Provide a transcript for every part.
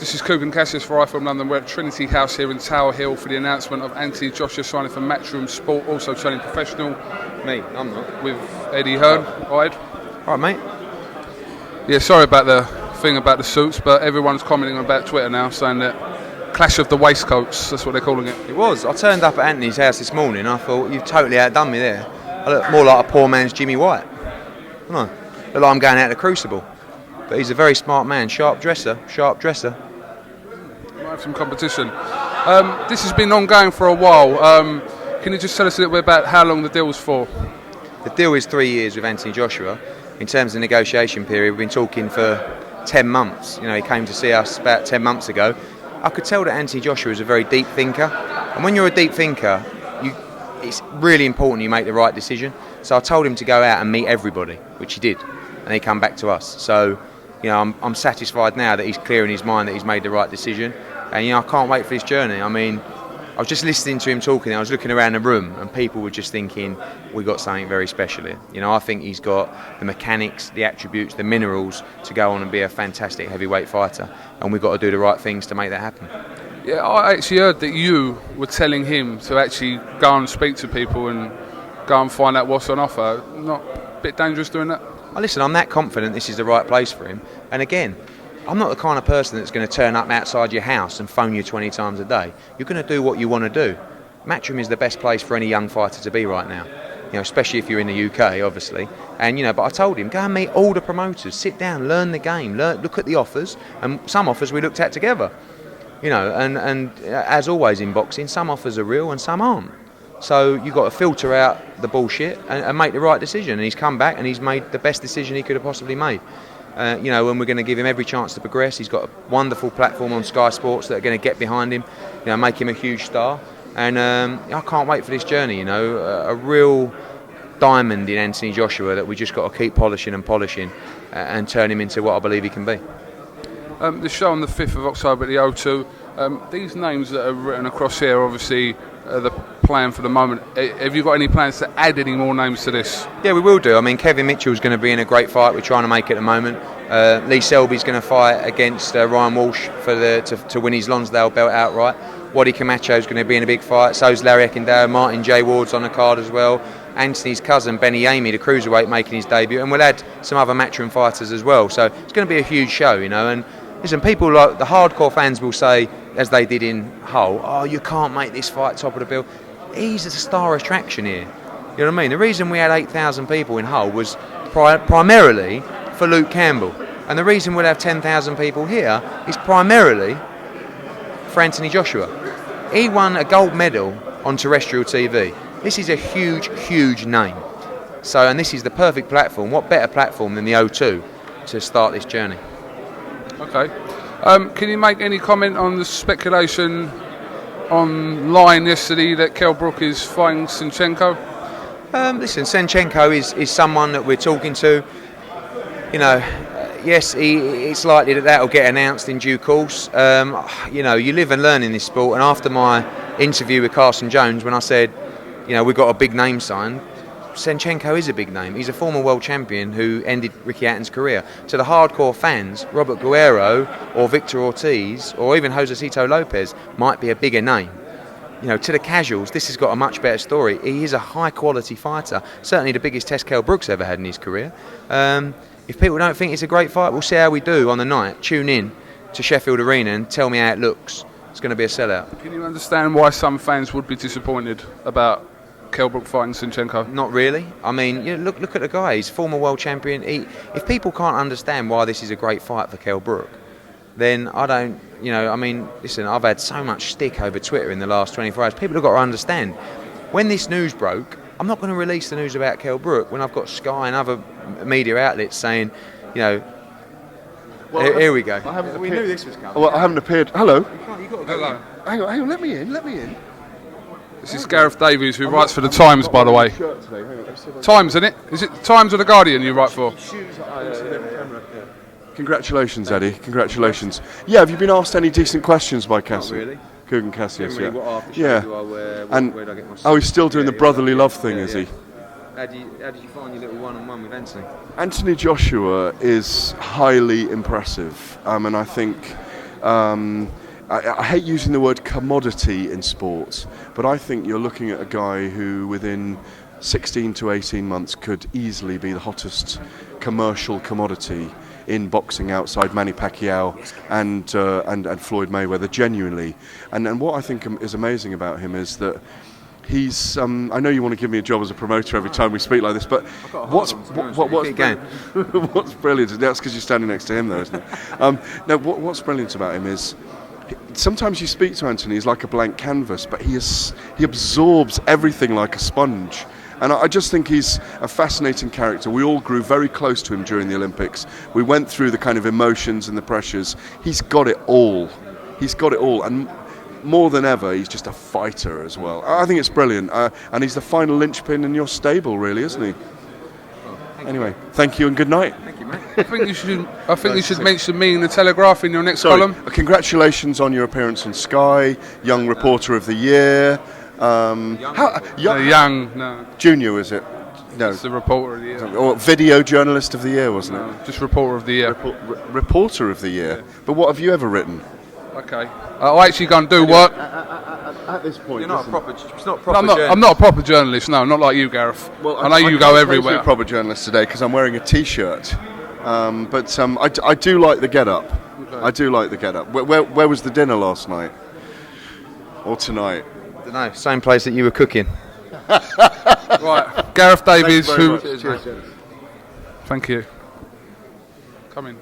This is KUGAN CASSIUS for from London. We're at Trinity House here in Tower Hill for the announcement of Anthony Joshua signing for Matchroom Sport, also turning professional. Me? I'm not. With Eddie Hearn. All right, mate. Yeah, sorry about the thing about the suits, but everyone's commenting about Twitter now, saying that clash of the waistcoats, that's what they're calling it. It was. I turned up at Anthony's house this morning. I thought, you've totally outdone me there. I look more like a poor man's Jimmy White. No, look like I'm going out of the crucible. But he's a very smart man, sharp dresser. Might have some competition. This has been ongoing for a while. Can you just tell us a little bit about how long the deal was for? The deal is 3 years with Anthony Joshua. In terms of the negotiation period, we've been talking for 10 months. You know, he came to see us about 10 months ago. I could tell that Anthony Joshua is a very deep thinker. And when you're a deep thinker, it's really important you make the right decision. So I told him to go out and meet everybody, which he did. And he come back to us. So, you know, I'm satisfied now that he's clear in his mind that he's made the right decision. And, you know, I can't wait for this journey. I mean, I was just listening to him talking. I was looking around the room and people were just thinking, we got something very special here. You know, I think he's got the mechanics, the attributes, the minerals to go on and be a fantastic heavyweight fighter. And we've got to do the right things to make that happen. Yeah, I actually heard that you were telling him to actually go and speak to people and go and find out what's on offer. Not a bit dangerous doing that? Listen, I'm that confident this is the right place for him. And again, I'm not the kind of person that's going to turn up outside your house and phone you 20 times a day. You're going to do what you want to do. Matchroom is the best place for any young fighter to be right now. You know, especially if you're in the UK, obviously. And, you know, but I told him, go and meet all the promoters, sit down, learn the game, look at the offers. And some offers we looked at together. You know, and as always in boxing, some offers are real and some aren't. So you've got to filter out the bullshit and make the right decision. And he's come back and he's made the best decision he could have possibly made. You know, and we're going to give him every chance to progress. He's got a wonderful platform on Sky Sports that are going to get behind him, you know, make him a huge star. And I can't wait for this journey, you know, a real diamond in Anthony Joshua that we just got to keep polishing and turn him into what I believe he can be. The show on the 5th of October at the O2, these names that are written across here obviously are the plan for the moment. Have you got any plans to add any more names to this? Yeah, we will do. I mean, Kevin Mitchell's going to be in a great fight. We're trying to make it at the moment. Lee Selby's going to fight against Ryan Walsh to win his Lonsdale belt outright. Waddy Camacho's going to be in a big fight. So's Larry Eckendale. Martin J. Ward's on the card as well. Anthony's cousin, Benny Amy, the cruiserweight, making his debut. And we'll add some other Matchroom fighters as well. So it's going to be a huge show, you know. And listen, people like the hardcore fans will say, as they did in Hull, oh, you can't make this fight top of the bill. He's a star attraction here. You know what I mean? The reason we had 8,000 people in Hull was primarily for Luke Campbell. And the reason we'll have 10,000 people here is primarily for Anthony Joshua. He won a gold medal on terrestrial TV. This is a huge, huge name. So, and this is the perfect platform. What better platform than the O2 to start this journey? Okay. Can you make any comment on the speculation online yesterday that Kell Brook is fighting Senchenko? Listen, Senchenko is someone that we're talking to. You know, yes, it's likely that will get announced in due course. You know, you live and learn in this sport. And after my interview with Carson Jones, when I said, you know, we've got a big name signed, Senchenko is a big name. He's a former world champion who ended Ricky Hatton's career. To the hardcore fans, Robert Guerrero or Victor Ortiz or even Josecito Lopez might be a bigger name. You know, to the casuals, this has got a much better story. He is a high-quality fighter, certainly the biggest test Kell Brook's ever had in his career. If people don't think it's a great fight, we'll see how we do on the night. Tune in to Sheffield Arena and tell me how it looks. It's going to be a sellout. Can you understand why some fans would be disappointed about Kell Brook fighting Senchenko? Not really. I mean, you know, look at the guy. He's former world champion. If people can't understand why this is a great fight for Kell Brook, then I don't, you know, I mean, listen, I've had so much stick over Twitter in the last 24 hours. People have got to understand, when this news broke, I'm not going to release the news about Kell Brook when I've got Sky and other media outlets saying, you know, well, here we go. We knew this was coming. Well, I haven't appeared. Hello. You've got to go. Hello. Hang on, let me in. This is Gareth Davies, who writes for the Times, by the way. Times, isn't it? Is it Times or the Guardian you write for? Congratulations, Eddie. Congratulations. Yeah, have you been asked any decent questions by Cassius? Not really. KUGAN CASSIUS, Really, yeah. what aftershow Yeah. do I wear? And where do I get my he's still doing the brotherly love thing, is he? How did you find your little one-on-one with Anthony? Anthony Joshua is highly impressive, and I think I hate using the word commodity in sports, but I think you're looking at a guy who within 16 to 18 months could easily be the hottest commercial commodity in boxing outside Manny Pacquiao and Floyd Mayweather, genuinely. And what I think is amazing about him is that he's. I know you want to give me a job as a promoter every time we speak like this, but what's brilliant? That's because you're standing next to him, though, isn't it? No, what's brilliant about him is sometimes you speak to Anthony, he's like a blank canvas, but he absorbs everything like a sponge. And I just think he's a fascinating character. We all grew very close to him during the Olympics. We went through the kind of emotions and the pressures. He's got it all. He's got it all. And more than ever, he's just a fighter as well. I think it's brilliant. And he's the final linchpin in your stable, really, isn't he? Anyway, thank you and good night. Thank you, mate. I think you should mention me in the Telegraph in your next column. Congratulations on your appearance on Sky, Young Reporter of the Year. No. Junior, was it? No. It's the Reporter of the Year. Or Video Journalist of the Year, wasn't it? Just Reporter of the Year. Reporter of the Year. Yeah. But what have you ever written? Okay. I'll actually go and do work. At this point, You're not a proper. It's not proper. I'm not a proper journalist. No, not like you, Gareth. Well, I know you go everywhere. I'm a proper journalist today because I'm wearing a T-shirt. But I do like the get-up. Okay. I do like the get-up. Where was the dinner last night? Or tonight? I don't know. Same place that you were cooking. Right, Gareth Davies. Cheers. Thank you. Come in.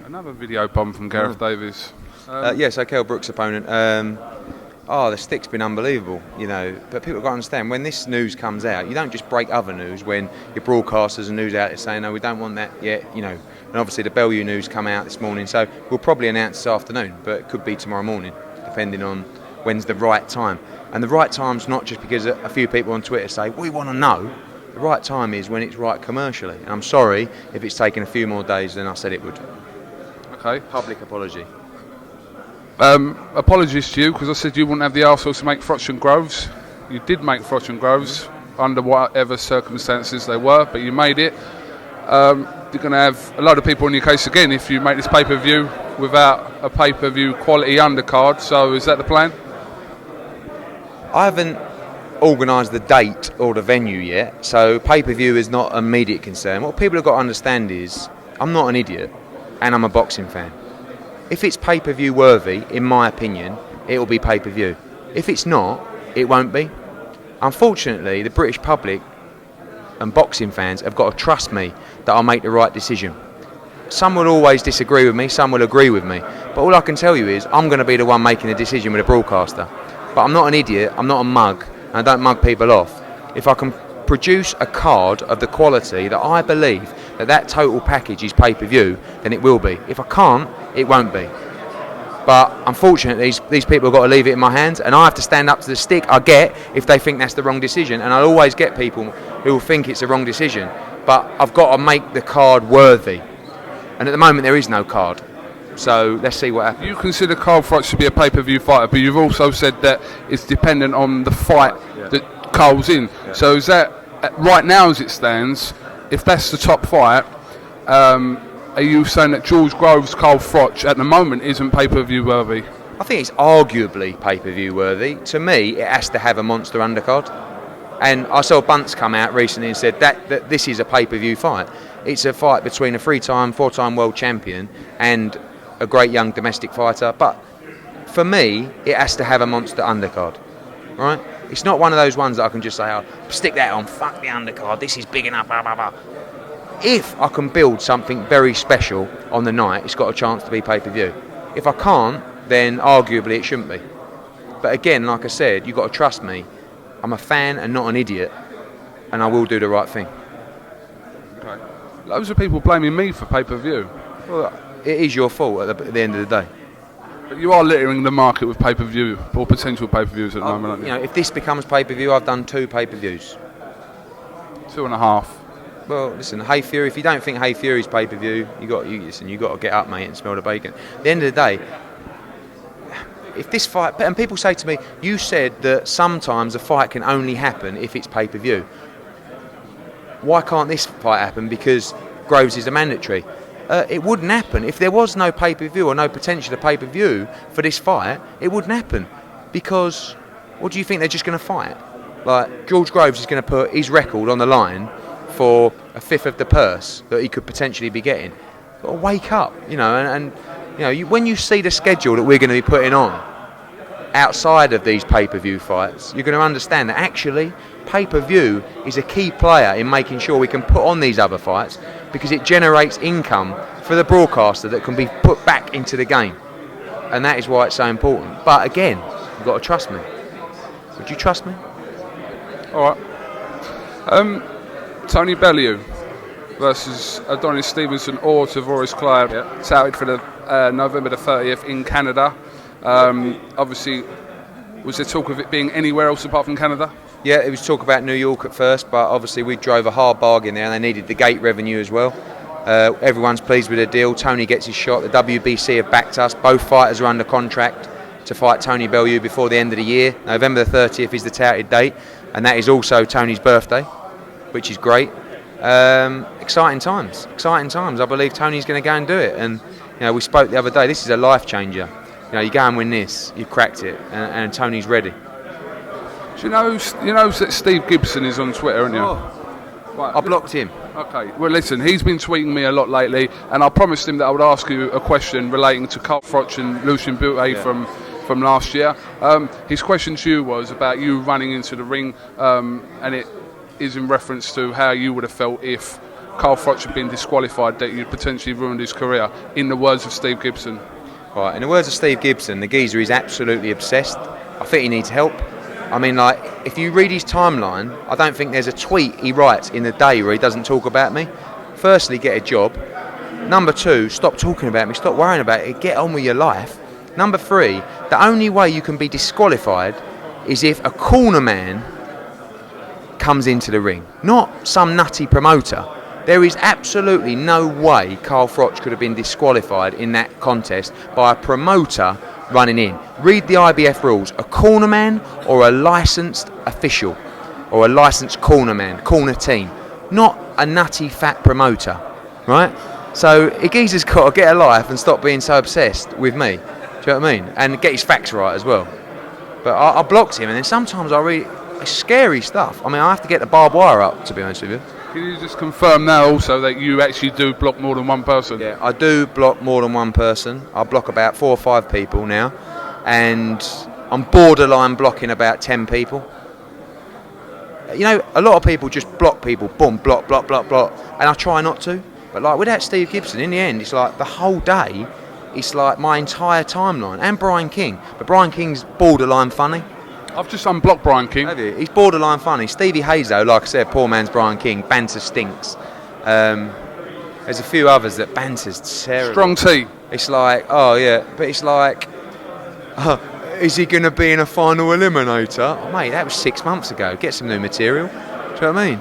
Another video bomb from Gareth Davies. So Kell, Brook's opponent. The stick's been unbelievable, you know. But people got to understand, when this news comes out, you don't just break other news when your broadcasters and news outlets say, no, we don't want that yet, you know. And obviously the Bellew news come out this morning, so we'll probably announce this afternoon, but it could be tomorrow morning, depending on when's the right time. And the right time's not just because a few people on Twitter say, we want to know. The right time is when it's right commercially. And I'm sorry if it's taken a few more days than I said it would. Okay. Public apology. Apologies to you, because I said you wouldn't have the arsehole to make Froch and Groves. You did make Froch and Groves under whatever circumstances they were, but you made it. You're going to have a lot of people on your case again if you make this pay-per-view without a pay-per-view quality undercard. So is that the plan? I haven't organised the date or the venue yet, so pay-per-view is not an immediate concern. What people have got to understand is I'm not an idiot and I'm a boxing fan. If it's pay-per-view worthy, in my opinion, it will be pay-per-view. If it's not, it won't be. Unfortunately, the British public and boxing fans have got to trust me that I'll make the right decision. Some will always disagree with me, some will agree with me, but all I can tell you is I'm going to be the one making the decision with the broadcaster. But I'm not an idiot, I'm not a mug, and I don't mug people off. If I can produce a card of the quality that I believe that total package is pay-per-view, then it will be. If I can't, it won't be. But unfortunately, these people have got to leave it in my hands, and I have to stand up to the stick I get if they think that's the wrong decision. And I'll always get people who will think it's the wrong decision. But I've got to make the card worthy. And at the moment, there is no card. So let's see what happens. You consider Carl Froch to be a pay-per-view fighter, but you've also said that it's dependent on the fight that Carl's in. Yeah. So is that, right now as it stands, if that's the top fight, are you saying that George Groves, Carl Froch at the moment isn't pay-per-view worthy? I think it's arguably pay-per-view worthy. To me, it has to have a monster undercard. And I saw Bunce come out recently and said that this is a pay-per-view fight. It's a fight between a 4-time world champion and a great young domestic fighter. But for me, it has to have a monster undercard, right? It's not one of those ones that I can just say, oh, stick that on, fuck the undercard, this is big enough, blah, blah, blah. If I can build something very special on the night, it's got a chance to be pay-per-view. If I can't, then arguably it shouldn't be. But again, like I said, you've got to trust me. I'm a fan and not an idiot, and I will do the right thing. Okay. Loads of people blaming me for pay-per-view. Well, it is your fault at the end of the day. But you are littering the market with pay-per-view, or potential pay-per-views at the moment, aren't you? You know, if this becomes pay-per-view, I've done 2 pay-per-views. 2.5. Well, listen, Hey Fury. If you don't think Hey Fury's pay-per-view, you got to get up, mate, and smell the bacon. At the end of the day, if this fight, and people say to me, you said that sometimes a fight can only happen if it's pay-per-view. Why can't this fight happen? Because Groves is a mandatory. it wouldn't happen. If there was no pay-per-view or no potential of pay-per-view for this fight, it wouldn't happen. Because what do you think they're just going to fight? Like, George Groves is going to put his record on the line for a fifth of the purse that he could potentially be getting. You've got to wake up, you know, and you know, when you see the schedule that we're going to be putting on outside of these pay-per-view fights, you're going to understand that actually pay-per-view is a key player in making sure we can put on these other fights, because it generates income for the broadcaster that can be put back into the game, and that is why it's so important. But again, you've got to trust me. Would you trust me? All right. Tony Bellew versus Adonis Stevenson or Tavoris Clive. Yeah. Touted for the November the 30th in Canada. Obviously, was there talk of it being anywhere else apart from Canada? Yeah, it was talk about New York at first, but obviously we drove a hard bargain there, and they needed the gate revenue as well. Everyone's pleased with the deal. Tony gets his shot. The WBC have backed us. Both fighters are under contract to fight Tony Bellew before the end of the year. November the 30th is the touted date, and that is also Tony's birthday, which is great. Exciting times. I believe Tony's going to go and do it. And you know, we spoke the other day. This is a life changer. You know, you go and win this, you cracked it, and Tony's ready. Do you know that Steve Gibson is on Twitter, aren't you? Right. I blocked him. Okay, well listen, he's been tweeting me a lot lately, and I promised him that I would ask you a question relating to Carl Froch and Lucien Boutte from last year. His question to you was about you running into the ring, and it is in reference to how you would have felt if Carl Froch had been disqualified, that you'd potentially ruined his career, in the words of Steve Gibson. Right, in the words of Steve Gibson, the geezer is absolutely obsessed. I think he needs help. I mean, like, if you read his timeline, I don't think there's a tweet he writes in the day where he doesn't talk about me. Firstly, get a job. Number two, stop talking about me, stop worrying about it, get on with your life. Number three, the only way you can be disqualified is if a corner man comes into the ring, not some nutty promoter. There is absolutely no way Carl Froch could have been disqualified in that contest by a promoter running in. Read the IBF rules. A corner man or a licensed official or a licensed corner man, corner team, not a nutty fat promoter, right? So Igiz's got to get a life and stop being so obsessed with me. Do you know what I mean? And get his facts right as well. But I blocked him, and then sometimes I read scary stuff. I mean, I have to get the barbed wire up, to be honest with you. Can you just confirm now also that you actually do block more than one person? Yeah, I do block more than one person. I block about 4 or 5 people now, and I'm borderline blocking about 10 people. You know, a lot of people just block people, boom, block, block, block, block, and I try not to. But like without Steve Gibson, in the end, it's like the whole day, it's like my entire timeline, and Brian King. But Brian King's borderline funny. I've just unblocked Brian King. Have you? He's borderline funny. Stevie Hayes, though, like I said, poor man's Brian King. Banter stinks. There's a few others that banter's terrible. Strong T. It's like, oh yeah, but it's like, is he going to be in a final eliminator? Oh, mate, that was 6 months ago. Get some new material. Do you know what I mean?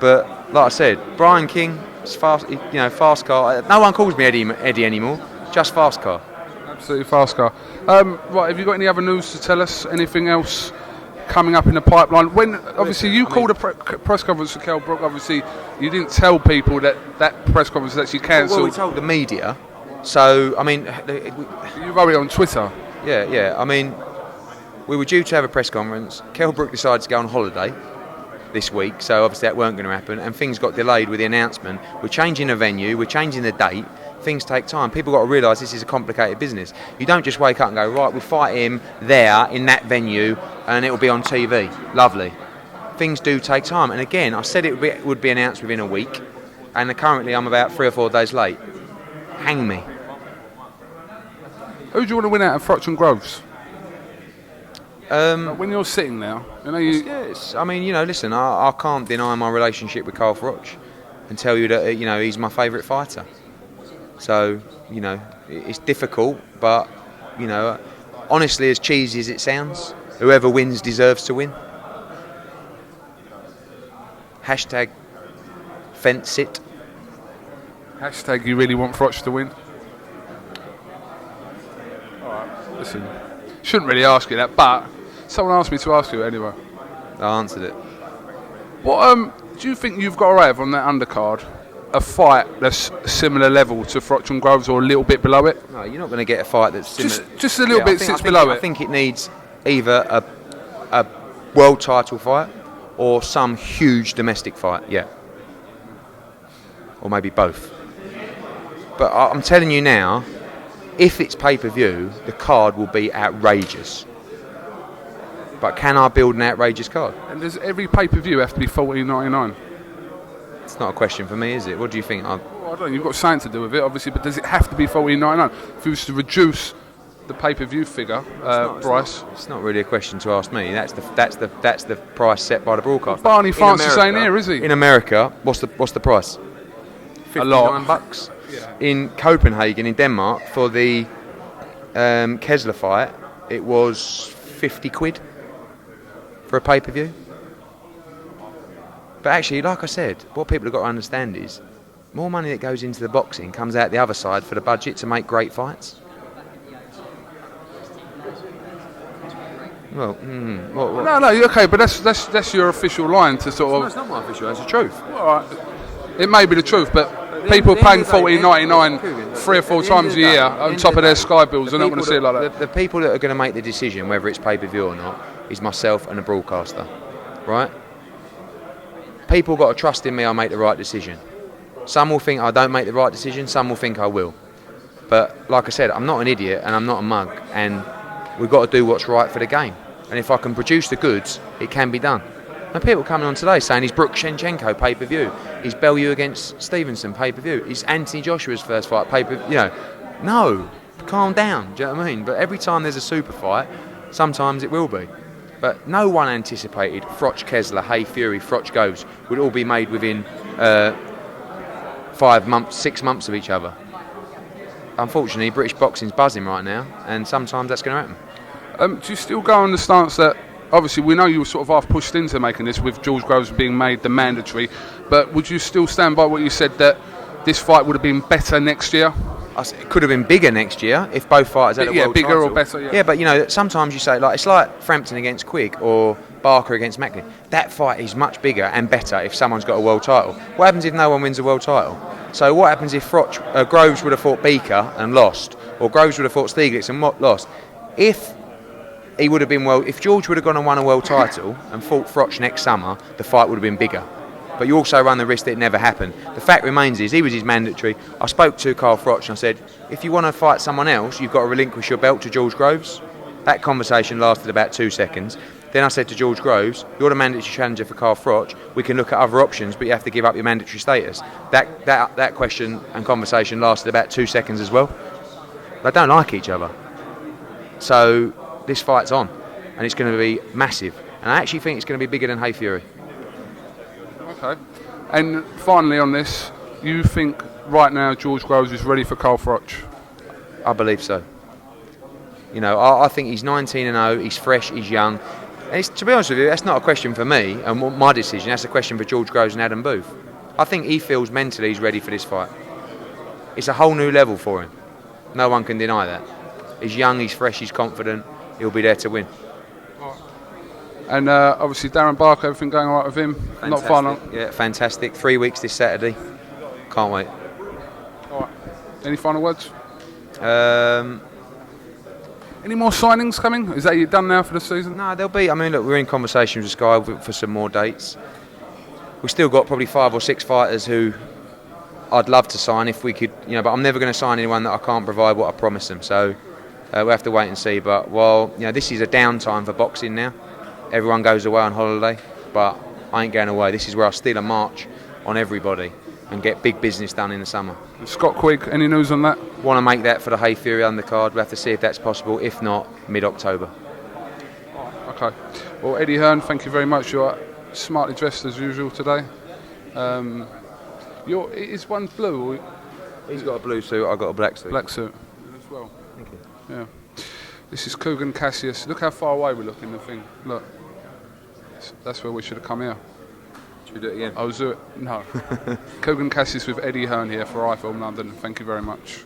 But like I said, Brian King, is fast, you know, fast car. No one calls me Eddie anymore. Just fast car. Absolutely fast car. Right, have you got any other news to tell us? Anything else coming up in the pipeline? When obviously you called a press conference for Kell Brook. Obviously, you didn't tell people that press conference was actually cancelled. Well, we told the media. So I mean, you wrote it on Twitter. Yeah. I mean, we were due to have a press conference. Kell Brook decided to go on holiday this week, so obviously that weren't going to happen, and things got delayed with the announcement. We're changing the venue. We're changing the date. Things take time. People got to realise this is a complicated business. You don't just wake up and go, right, we'll fight him there in that venue and it will be on TV. Lovely. Things do take time. And again, I said it would be announced within a week, and currently I'm about 3 or 4 days late. Hang me. Who do you want to win out of Froch and Groves? When you're sitting now, you know Yes. I mean, you know, listen, I can't deny my relationship with Carl Froch and tell you that, you know, he's my favourite fighter. So, you know, it's difficult, but, you know, honestly, as cheesy as it sounds, whoever wins deserves to win. Hashtag fence it. Hashtag you really want Froch to win? Alright, listen, shouldn't really ask you that, but someone asked me to ask you it anyway. I answered it. What do you think you've got to have on that undercard a fight that's similar level to Froch and Groves or a little bit below it? No, you're not going to get a fight that's similar. Just a little bit sits below it. I think it needs either a world title fight or some huge domestic fight, yeah. Or maybe both. But I'm telling you now, if it's pay-per-view, the card will be outrageous. But can I build an outrageous card? And does every pay-per-view have to be $14.99? It's not a question for me, is it? What do you think? Well, I don't know, you've got something to do with it, obviously, but does it have to be $14.99? If you was to reduce the pay-per-view figure price, it's not really a question to ask me. That's the price set by the broadcaster. Barney Francis ain't here, is he? In America, what's the price? A lot. $59. Yeah. In Copenhagen, in Denmark, for the Kessler fight, it was 50 quid for a pay-per-view. But actually, like I said, what people have got to understand is more money that goes into the boxing comes out the other side for the budget to make great fights. Well, what? No, okay, but that's your official line to sort of. No, it's not my official line, it's the truth. All right. It may be the truth, but people paying $14.99 3 or 4 times a year on top of their Sky bills are not going to see it like that. The people that are going to make the decision whether it's pay-per-view or not is myself and the broadcaster, right? People got to trust in me. I'll make the right decision. Some will think I don't make the right decision. Some will think I will. But like I said, I'm not an idiot and I'm not a mug. And we've got to do what's right for the game. And if I can produce the goods, it can be done. And people coming on today saying he's Brook Senchenko pay-per-view, he's Bellew against Stevenson pay-per-view, he's Anthony Joshua's first fight pay-per-view. You know, no, calm down. Do you know what I mean? But every time there's a super fight, sometimes it will be. But no one anticipated Froch, Kessler, Hay Fury, Froch Groves would all be made within 5 months, 6 months of each other. Unfortunately, British boxing's buzzing right now, and sometimes that's going to happen. Do you still go on the stance that, obviously we know you were sort of half pushed into making this with George Groves being made the mandatory, but would you still stand by what you said that this fight would have been better next year? It could have been bigger next year if both fighters had a world bigger title. Or better. Yeah, but you know, sometimes you say it's like Frampton against Quigg or Barker against Macklin. That fight is much bigger and better if someone's got a world title. What happens if no one wins a world title? So what happens if Groves would have fought Beaker and lost, or Groves would have fought Stieglitz and lost? If he would have been if George would have gone and won a world title and fought Froch next summer, the fight would have been bigger. But you also run the risk that it never happened. The fact remains is he was his mandatory. I spoke to Carl Froch and I said, if you want to fight someone else, you've got to relinquish your belt to George Groves. That conversation lasted about 2 seconds. Then I said to George Groves, you're the mandatory challenger for Carl Froch. We can look at other options, but you have to give up your mandatory status. That question and conversation lasted about 2 seconds as well. They don't like each other. So this fight's on, and it's going to be massive. And I actually think it's going to be bigger than Hay Fury. Okay. And finally on this, you think right now George Groves is ready for Carl Froch? I believe so. You know, I think he's 19-0, he's fresh, he's young. And to be honest with you, that's not a question for me and my decision, that's a question for George Groves and Adam Booth. I think he feels mentally he's ready for this fight. It's a whole new level for him. No one can deny that. He's young, he's fresh, he's confident, he'll be there to win. And obviously Darren Barker, everything going all right with him? Fantastic. Not far long? Yeah, fantastic. 3 weeks this Saturday. Can't wait. All right. Any final words? Any more signings coming? Is that you done now for the season? No, there'll be. I mean, look, we're in conversations with Sky for some more dates. We've still got probably 5 or 6 fighters who I'd love to sign if we could, you know, but I'm never going to sign anyone that I can't provide what I promised them. So we'll have to wait and see. But while, you know, this is a downtime for boxing now. Everyone goes away on holiday, but I ain't going away. This is where I steal a march on everybody and get big business done in the summer. Scott Quigg, any news on that? Want to make that for the Hay Fury undercard. We'll have to see if that's possible. If not, mid-October. Okay. Well, Eddie Hearn, thank you very much. You're smartly dressed as usual today. Is one blue? Or he's got a blue suit, I've got a black suit. Black suit as well. Thank you. Yeah. This is KUGAN CASSIUS. Look how far away we look in the thing. Look. That's where we should have come here. Should we do it again? I'll do it. No. KUGAN CASSIUS with Eddie Hearn here for iFilm London. Thank you very much.